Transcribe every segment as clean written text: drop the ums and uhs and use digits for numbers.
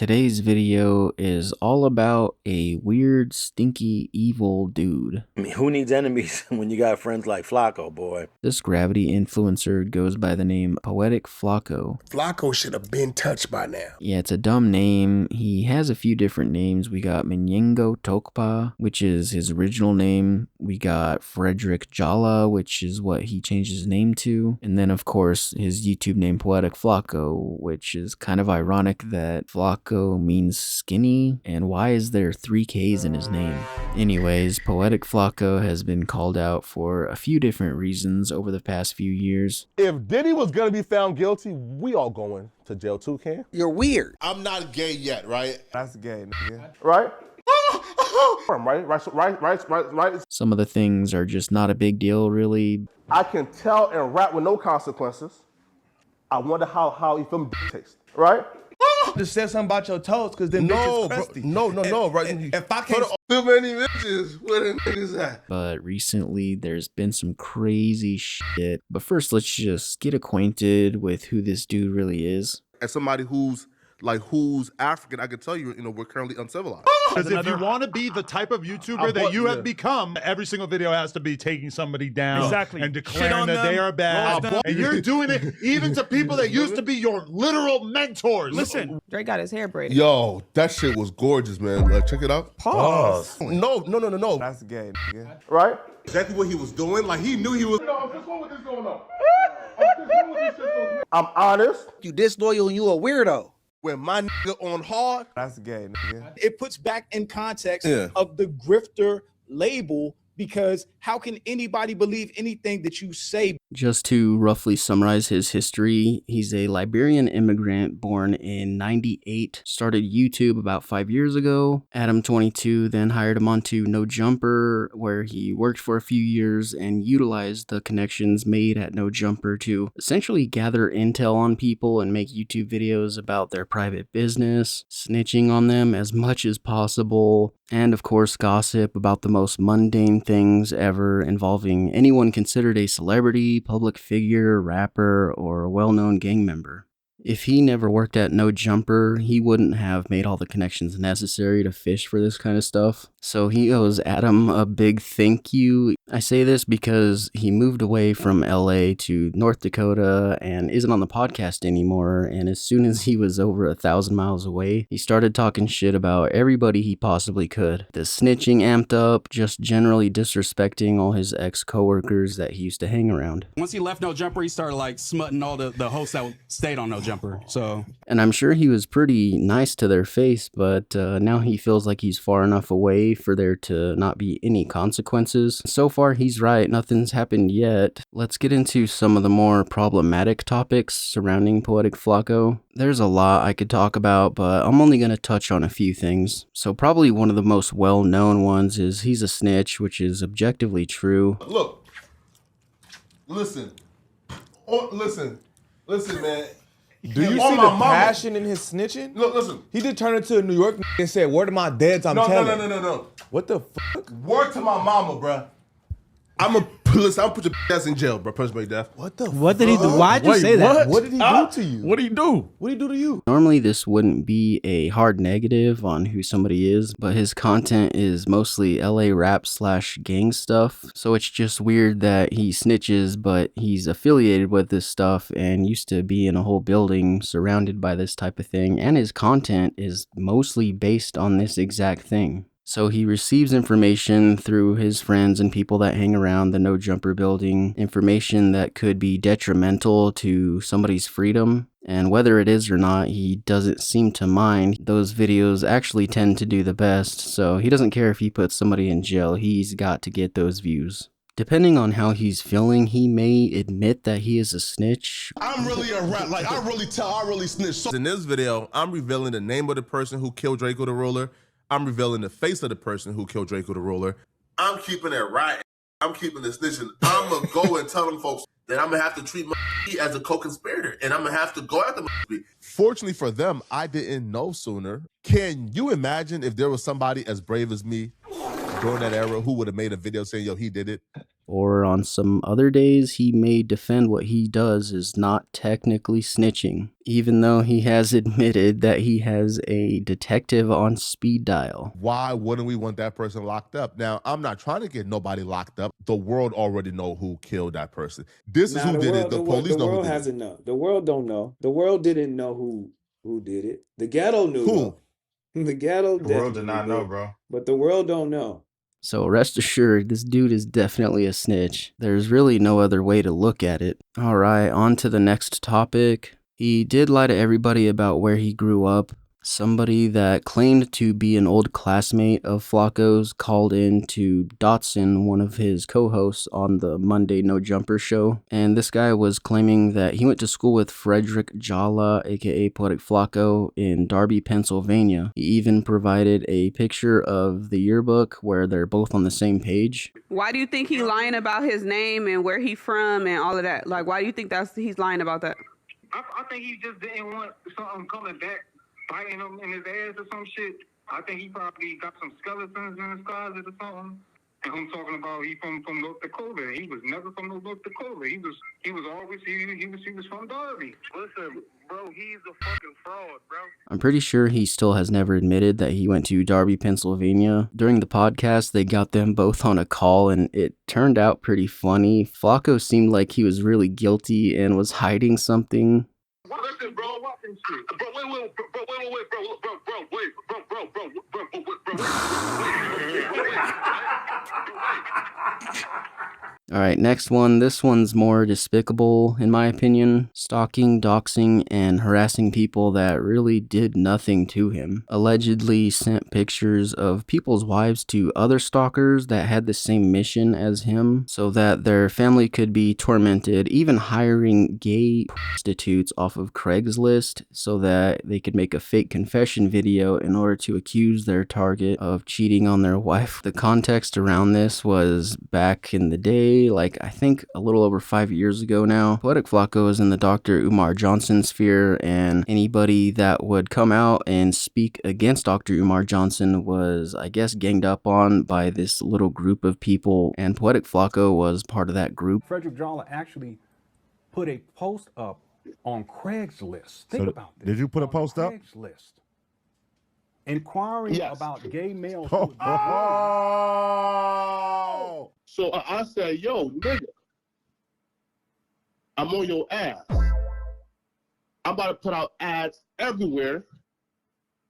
Today's video is all about a weird, stinky, evil dude. I mean, who needs enemies when you got friends like Flakko, boy? This gravity influencer goes by the name Poetik Flakko. Flakko should have been touched by now. Yeah, it's a dumb name. He has a few different names. We got Menyengo Tokpa, which is his original name. We got Frederick Jala, which is what he changed his name to. And then, of course, his YouTube name Poetik Flakko, which is kind of ironic that Flakko means skinny, and why is there 3 Ks in his name? Anyways, Poetik Flakko has been called out for a few different reasons over the past few years. If Diddy was gonna be found guilty, we all going to jail too, Cam. You're weird. I'm not gay yet, right? That's gay, nigga. Right? Right. Some of the things are just not a big deal, really. I can tell and rap with no consequences. I wonder how you feel me taste, right? Just say something about your toes, cause then bitches crusty. No, right? If I can't Too many bitches. Where the niggas at? But recently, there's been some crazy shit. But first, let's just get acquainted with who this dude really is. As somebody who's African, I can tell you, we're currently uncivilized. Because if you want to be the type of YouTuber that you have become, every single video has to be taking somebody down and declaring that they are bad. And you're doing it even to people that used to be your literal mentors. Listen, Drake got his hair braided. Yo, that shit was gorgeous, man. Like, check it out. Pause. No. That's gay, nigga. Right? Exactly what he was doing. Like, he knew he was. I'm honest. You disloyal and you a weirdo. When my nigga on hard. That's gay, nigga. It puts back in context of the grifter label, because how can anybody believe anything that you say? Just to roughly summarize his history, he's a Liberian immigrant born in '98, started YouTube about 5 years ago. Adam22 then hired him onto No Jumper, where he worked for a few years and utilized the connections made at No Jumper to essentially gather intel on people and make YouTube videos about their private business, snitching on them as much as possible, and of course gossip about the most mundane things ever involving anyone considered a celebrity, public figure, rapper, or a well-known gang member. If he never worked at No Jumper, he wouldn't have made all the connections necessary to fish for this kind of stuff. So he owes Adam a big thank you. I say this because he moved away from LA to North Dakota and isn't on the podcast anymore. And as soon as he was over 1,000 miles away, he started talking shit about everybody he possibly could. The snitching amped up, just generally disrespecting all his ex-coworkers that he used to hang around. Once he left No Jumper, he started like smutting all the hosts that stayed on No Jumper. So, and I'm sure he was pretty nice to their face, but now he feels like he's far enough away for there to not be any consequences. So far, he's right. Nothing's happened yet. Let's get into some of the more problematic topics surrounding Poetik Flakko. There's a lot I could talk about, but I'm only going to touch on a few things. So probably one of the most well-known ones is he's a snitch, which is objectively true. Look. Listen. Listen, man. Do you see the passion in his snitching? Look, listen. He did turn into a New York and said, "Word to my dads, I'm telling." No. What the fuck? Word to my mama, bruh. I'm gonna put your ass in jail, bro. Punishment by death. What the What did he do? fuck? Why'd you say that? What did he do to you? What do you do? What did he do to you? Normally this wouldn't be a hard negative on who somebody is, but his content is mostly LA rap / gang stuff, so it's just weird that he snitches, but he's affiliated with this stuff and used to be in a whole building surrounded by this type of thing, and his content is mostly based on this exact thing. So he receives information through his friends and people that hang around the No Jumper building, information that could be detrimental to somebody's freedom. And whether it is or not, he doesn't seem to mind. Those videos actually tend to do the best, so he doesn't care if he puts somebody in jail. He's got to get those views. Depending on how he's feeling, he may admit that he is a snitch. I'm really a rat. Like, I really snitch. So in this video, I'm revealing the name of the person who killed Draco the Ruler. I'm revealing the face of the person who killed Draco the Ruler. I'm keeping it right. I'm keeping the snitching. I'm going to go and tell them folks that I'm going to have to treat my as a co-conspirator, and I'm going to have to go after my. Fortunately for them, I didn't know sooner. Can you imagine if there was somebody as brave as me during that era who would have made a video saying, yo, he did it? or on some other days he may defend what he does is not technically snitching, even though he has admitted that he has a detective on speed dial. Why wouldn't we want that person locked up? Now, I'm not trying to get nobody locked up. The world already know who killed that person. This is who did it. The police know who did it. Hasn't known. The world don't know. The world didn't know who did it. The ghetto knew. Who? The ghetto. The world did not know, bro. But the world don't know. So rest assured, this dude is definitely a snitch. There's really no other way to look at it. Alright, on to the next topic. He did lie to everybody about where he grew up. Somebody that claimed to be an old classmate of Flakko's called in to Dotson, one of his co-hosts on the Monday No Jumper show, and this guy was claiming that he went to school with Frederick Jala, aka Poetik Flakko, in Darby, Pennsylvania. He even provided a picture of the yearbook where they're both on the same page. Why do you think he's lying about his name and where he from and all of that? Like, why do you think he's lying about that? I think he just didn't want something coming back, biting him in his ass or some shit. I think he probably got some skeletons in his closet or something. And I'm talking about he from North Dakota. He was never from North Dakota. He was from Darby. Listen, bro, he's a fucking fraud, bro. I'm pretty sure he still has never admitted that he went to Darby, Pennsylvania. During the podcast, they got them both on a call, and it turned out pretty funny. Flakko seemed like he was really guilty and was hiding something. Listen, bro, watching shit. Bro, wait, Alright, next one. This one's more despicable, in my opinion. Stalking, doxing, and harassing people that really did nothing to him. Allegedly sent pictures of people's wives to other stalkers that had the same mission as him, so that their family could be tormented, even hiring gay prostitutes off of Craigslist so that they could make a fake confession video in order to accuse their target of cheating on their wife. The context around this was back in the day, like I think a little over 5 years ago now. Poetik Flakko is in the Dr. Umar Johnson sphere, and anybody that would come out and speak against Dr. Umar Johnson was, I guess, ganged up on by this little group of people, and Poetik Flakko was part of that group. Frederick Jala actually put a post up on Craigslist. Think about this. Did you put a post up? Craigslist. Inquiring about gay males. So I said, yo, nigga, I'm on your ass. I'm about to put out ads everywhere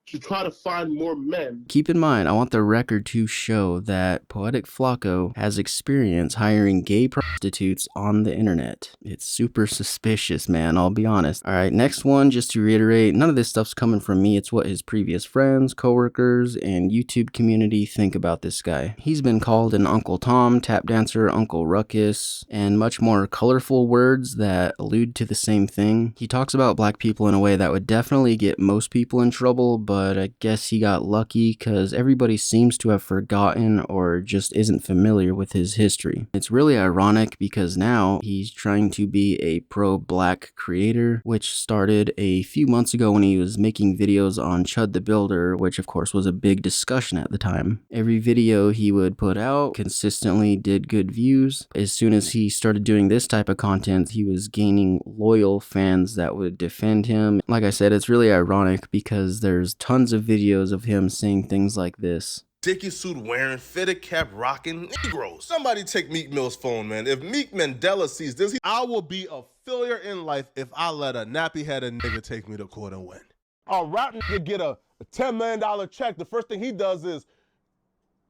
to try to find more men. Keep in mind, I want the record to show that Poetik Flakko has experience hiring gay prostitutes on the internet. It's super suspicious, man, I'll be honest. Alright, next one, just to reiterate, none of this stuff's coming from me. It's what his previous friends, coworkers, and YouTube community think about this guy. He's been called an Uncle Tom, tap dancer, Uncle Ruckus, and much more colorful words that allude to the same thing. He talks about black people in a way that would definitely get most people in trouble, but I guess he got lucky because everybody seems to have forgotten or just isn't familiar with his history. It's really ironic because now he's trying to be a pro-black creator, which started a few months ago when he was making videos on Chud the Builder, which of course was a big discussion at the time. Every video he would put out consistently did good views. As soon as he started doing this type of content, he was gaining loyal fans that would defend him. Like I said, it's really ironic because there's tons of videos of him saying things like this. Dickie suit wearing, fitted cap rocking, Negroes. Somebody take Meek Mill's phone, man. If Meek Mandela sees this, I will be a failure in life if I let a nappy-headed nigga take me to court and win. A rap nigga get a $10 million check. The first thing he does is,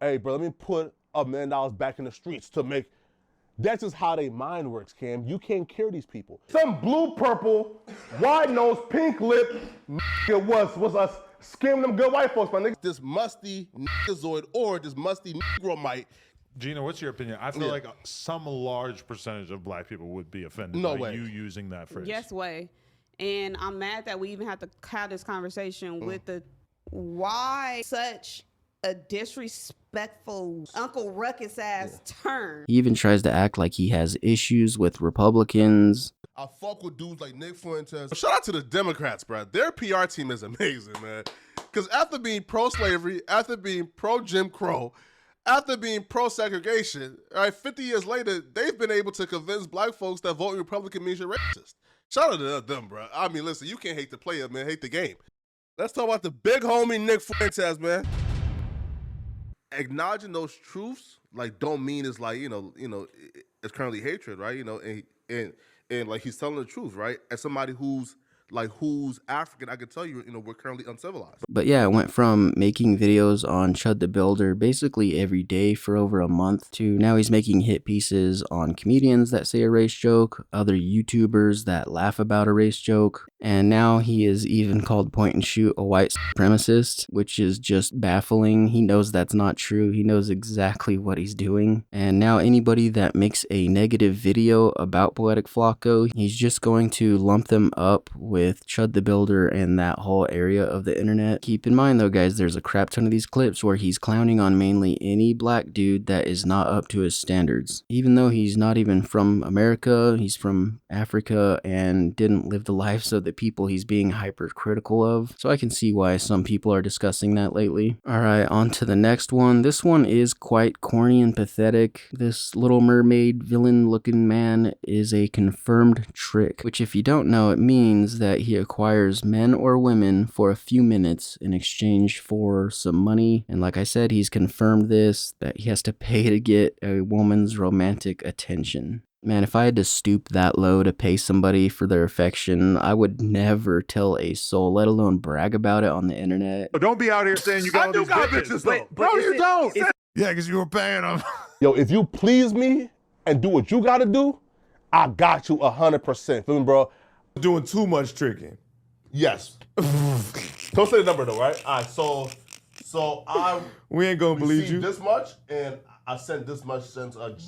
hey, bro, let me put $1 million back in the streets to make. That's just how they mind works, Cam. You can't cure these people. Some blue, purple, wide nose, pink lip nigga was us scamming them good white folks, my nigga. This musty niggazoid or this musty Negromite. Gina, what's your opinion? I feel like some large percentage of black people would be offended by you using that phrase. Yes way. And I'm mad that we even have to have this conversation with the why such a disrespectful Uncle Ruckus ass turn. He even tries to act like he has issues with Republicans. I fuck with dudes like Nick Fuentes. Shout out to the Democrats, bro. Their PR team is amazing, man. Because after being pro-slavery, after being pro-Jim Crow, after being pro-segregation, all right, 50 years later, they've been able to convince black folks that voting Republican means you're racist. Shout out to them, bro. I mean, listen, you can't hate the player, man. Hate the game. Let's talk about the big homie Nick Fuentes, man. Acknowledging those truths, like, don't mean it's like, it's currently hatred, right? And like he's telling the truth, right? As somebody who's African, I can tell you, we're currently uncivilized. But yeah, it went from making videos on Chud the Builder basically every day for over a month to now he's making hit pieces on comedians that say a race joke, other YouTubers that laugh about a race joke, and now he is even called point and shoot a white supremacist, which is just baffling. He knows that's not true. He knows exactly what he's doing. And now anybody that makes a negative video about Poetik Flakko, he's just going to lump them up with Chud the Builder and that whole area of the internet. Keep in mind though, guys, there's a crap ton of these clips where he's clowning on mainly any black dude that is not up to his standards. Even though he's not even from America, he's from Africa and didn't live the lives of the people he's being hypercritical of. So I can see why some people are discussing that lately. Alright, on to the next one. This one is quite corny and pathetic. This Little Mermaid villain looking man is a confirmed trick, which if you don't know, it means that he acquires men or women for a few minutes in exchange for some money. And like I said, he's confirmed this, that he has to pay to get a woman's romantic attention. Man, if I had to stoop that low to pay somebody for their affection, I would never tell a soul, let alone brag about it on the internet. But don't be out here saying you got all these bitches. No, you don't. Yeah, because you were paying them. Yo, if you please me and do what you gotta do, I got you 100%. Feel me, bro? Doing too much tricking. Yes. Don't say the number though, right? All right, so I we ain't gonna believe you. This much, and I sent this much since since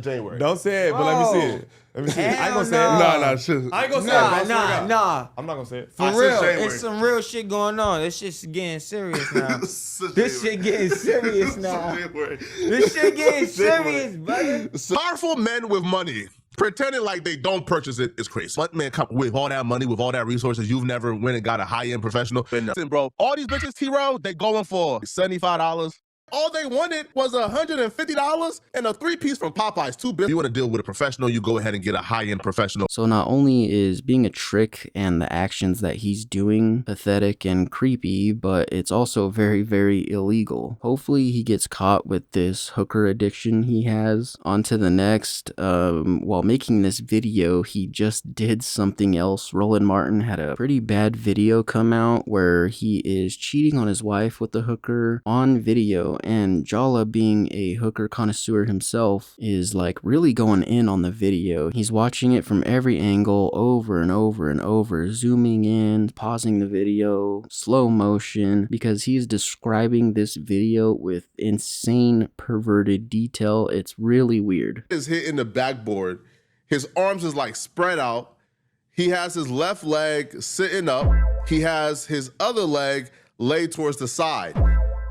January. Don't say it, but let me see it. Let me see it. I ain't gonna say it. Nah, shit. I ain't gonna say it. Nah. I'm not gonna say it. For real, it's some real shit going on. This shit's getting serious now. This shit getting serious now. This shit getting serious, buddy. Powerful men with money pretending like they don't purchase it is crazy. But man, with all that money, with all that resources, you've never went and got a high-end professional. Listen, bro, all these bitches, T-Row, they going for $75. All they wanted was $150 and a 3-piece from Popeyes, $2 billion. You want to deal with a professional, you go ahead and get a high-end professional. So not only is being a trick and the actions that he's doing pathetic and creepy, but it's also very, very illegal. Hopefully he gets caught with this hooker addiction he has. On to the next. While making this video, he just did something else. Roland Martin had a pretty bad video come out where he is cheating on his wife with the hooker on video. And Jala, being a hooker connoisseur himself, is like really going in on the video. He's watching it from every angle over and over and over, zooming in, pausing the video, slow motion, because he's describing this video with insane perverted detail. It's really weird. Is hitting the backboard. His arms is like spread out. He has his left leg sitting up. He has his other leg laid towards the side.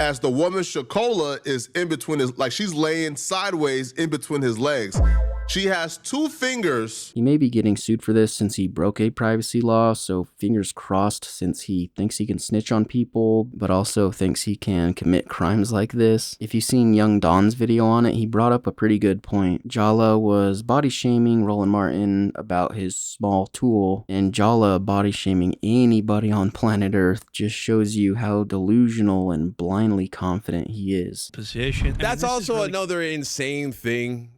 As the woman Shakola is in between his, like she's laying sideways in between his legs. She has 2 fingers. He may be getting sued for this since he broke a privacy law, so fingers crossed since he thinks he can snitch on people, but also thinks he can commit crimes like this. If you've seen Young Don's video on it, he brought up a pretty good point. Jala was body shaming Roland Martin about his small tool, and Jala body shaming anybody on planet Earth just shows you how delusional and blindly confident he is. That's also another insane thing.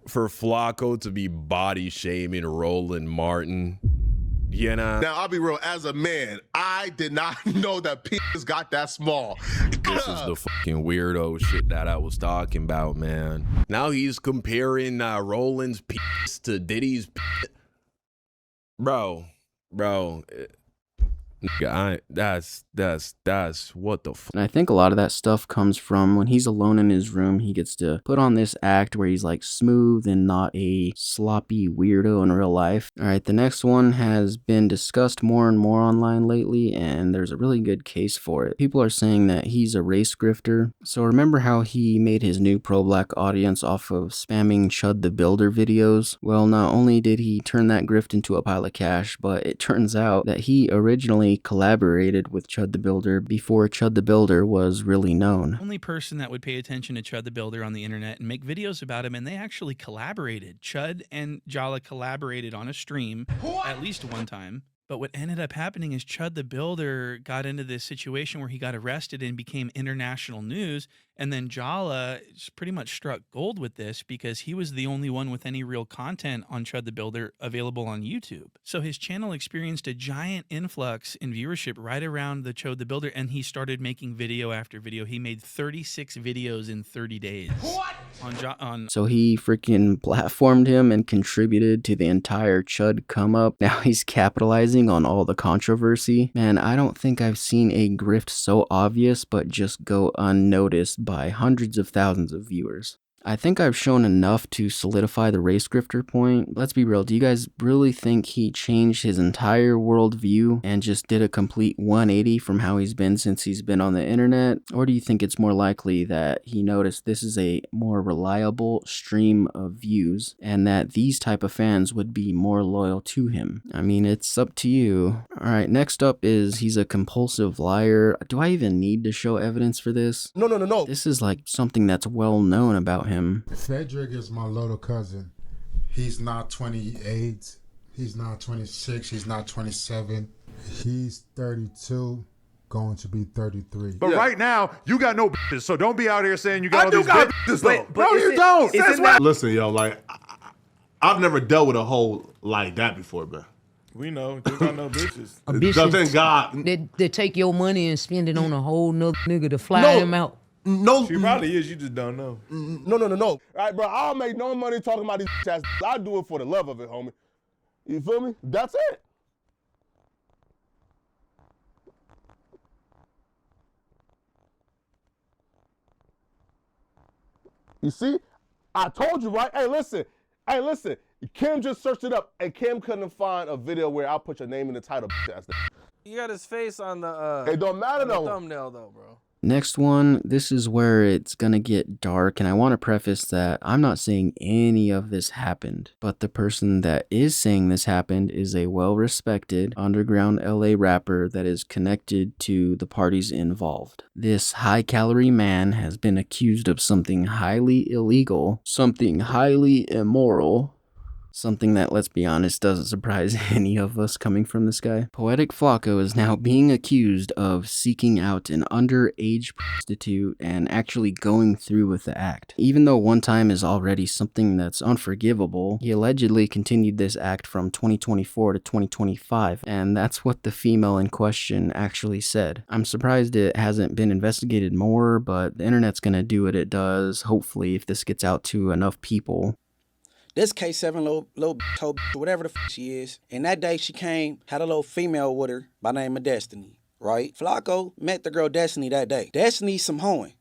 For Flakko to be body shaming Roland Martin, you know. Now I'll be real. As a man, I did not know that penis got that small. This is the fucking weirdo shit that I was talking about, man. Now he's comparing Roland's penis to Diddy's penis. Bro. That's what the fuck. And I think a lot of that stuff comes from when he's alone in his room, he gets to put on this act where he's like smooth and not a sloppy weirdo in real life. All right, the next one has been discussed more and more online lately, and there's a really good case for it. People are saying that he's a race grifter. So remember how he made his new pro-black audience off of spamming Chud the Builder videos? Well, not only did he turn that grift into a pile of cash, but it turns out that he originally originally collaborated with Chud the Builder before Chud the Builder was really known. Only person that would pay attention to Chud the Builder on the internet and make videos about him, and they actually collaborated. Chud and Jala collaborated on a stream at least one time. But what ended up happening is Chud the Builder got into this situation where he got arrested and became international news. And then Jala pretty much struck gold with this because he was the only one with any real content on Chud the Builder available on YouTube. So his channel experienced a giant influx in viewership right around the Chud the Builder, and he started making video after video. He made 36 videos in 30 days. What? So he freaking platformed him and contributed to the entire Chud come up. Now he's capitalizing on all the controversy. Man, I don't think I've seen a grift so obvious but just go unnoticed by hundreds of thousands of viewers. I think I've shown enough to solidify the race grifter point. Let's be real, do you guys really think he changed his entire worldview and just did a complete 180 from how he's been since he's been on the internet? Or do you think it's more likely that he noticed this is a more reliable stream of views and that these type of fans would be more loyal to him? I mean, it's up to you. Alright, next up is he's a compulsive liar. Do I even need to show evidence for this? No. This is like something that's well known about him. Frederick is my little cousin. He's not 28. He's not 26. He's not 27. He's 32, going to be 33. But right now, you got no bitches, so don't be out here saying you got all these bitches. But No, you don't. Listen, yo, like, I've never dealt with a hoe like that before, man. We know. You got no bitches. A bitch Thank God. They take your money and spend it on a whole nother nigga to fly him out. No, she probably is. You just don't know. No. All right, bro. I don't make no money talking about these ass. I do it for the love of it, homie. You feel me? That's it. You see? I told you, right? Hey, listen. Kim just searched it up, and Kim couldn't find a video where I put your name in the title. You got his face on the it don't matter though. Thumbnail though, bro. Next one, this is where it's gonna get dark, and I want to preface that I'm not saying any of this happened, but the person that is saying this happened is a well-respected underground LA rapper that is connected to the parties involved. This high-calorie man has been accused of something highly illegal, something highly immoral, something that, let's be honest, doesn't surprise any of us coming from this guy. Poetik Flakko is now being accused of seeking out an underage prostitute and actually going through with the act. Even though one time is already something that's unforgivable, he allegedly continued this act from 2024 to 2025, and that's what the female in question actually said. I'm surprised it hasn't been investigated more, but the internet's gonna do what it does, hopefully, if this gets out to enough people. This K7 little hoe, whatever the f she is. And that day she came, had a little female with her by name of Destiny, right? Flakko met the girl Destiny that day. Destiny some hoeing.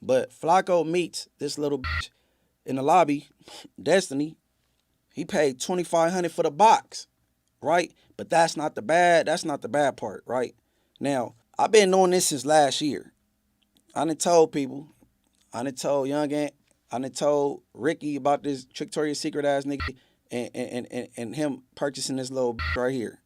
But Flakko meets this little bitch in the lobby. Destiny, he paid $2,500 for the box, right? But that's not the bad part, right? Now, I've been knowing this since last year. I done told people, I done told Young Ant, I done told Ricky about this Victoria's Secret ass nigga and him purchasing this little right here,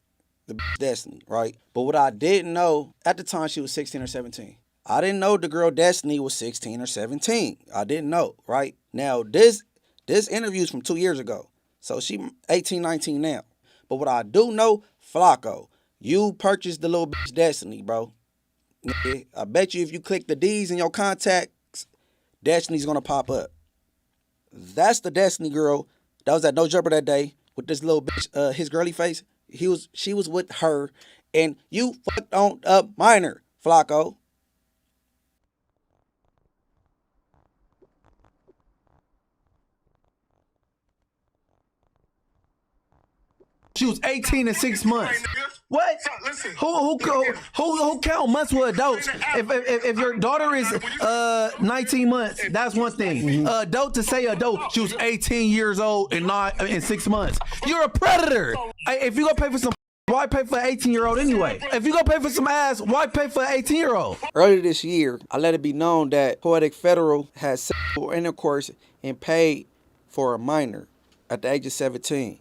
the Destiny, right? But what I didn't know, at the time she was 16 or 17. I didn't know the girl Destiny was 16 or 17. I didn't know, right? Now, this interview's from 2 years ago. So she 18, 19 now. But what I do know, Flakko, you purchased the little bitch Destiny, bro. I bet you if you click the D's in your contacts, Destiny's gonna pop up. That's the Destiny girl that was at No Jumper that day with this little bitch, his girly face. She was with her, and you fucked on a minor, Flakko. She was 18 and 6 months. What? Who count months with adults? If your daughter is 19 months, that's one thing. Adult to say adult, she was 18 years old and 6 months. You're a predator. If you gonna pay for some, why pay for an 18-year-old anyway? If you gonna pay for some ass, why pay for an 18-year-old? Earlier this year, I let it be known that Poetik Federal had sexual intercourse and paid for a minor at the age of 17.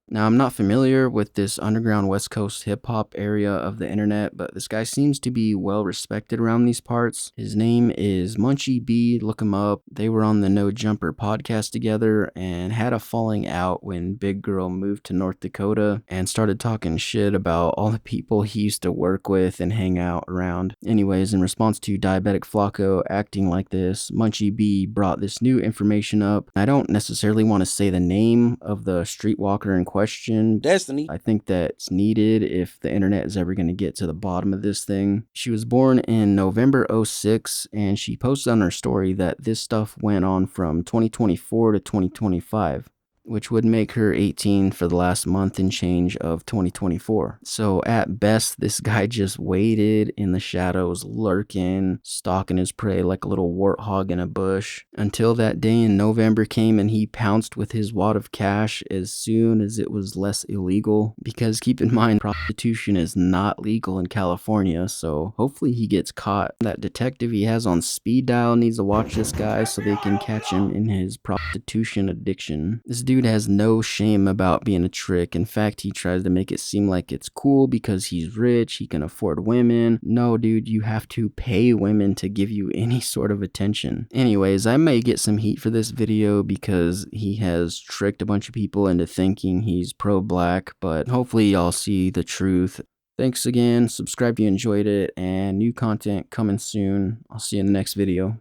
Now, I'm not familiar with this underground West Coast hip-hop area of the internet, but this guy seems to be well respected around these parts. His name is Munchie B. Look him up. They were on the No Jumper podcast together and had a falling out when Big Girl moved to North Dakota and started talking shit about all the people he used to work with and hang out around. Anyways, in response to Diabetic Flakko acting like this, Munchie B brought this new information up. I don't necessarily want to say the name of the streetwalker in question. Destiny. I think that's needed if the internet is ever going to get to the bottom of this thing. She was born in November 06, and she posted on her story that this stuff went on from 2024 to 2025. Which would make her 18 for the last month and change of 2024. So at best, this guy just waited in the shadows, lurking, stalking his prey like a little warthog in a bush, until that day in November came and he pounced with his wad of cash as soon as it was less illegal. Because keep in mind, prostitution is not legal in California, so hopefully he gets caught. That detective he has on speed dial needs to watch this guy so they can catch him in his prostitution addiction. This dude has no shame about being a trick. In fact, he tries to make it seem like it's cool because he's rich, he can afford women. No, dude, you have to pay women to give you any sort of attention. Anyways, I may get some heat for this video because he has tricked a bunch of people into thinking he's pro-black, but hopefully y'all see the truth. Thanks again, subscribe if you enjoyed it, and new content coming soon. I'll see you in the next video.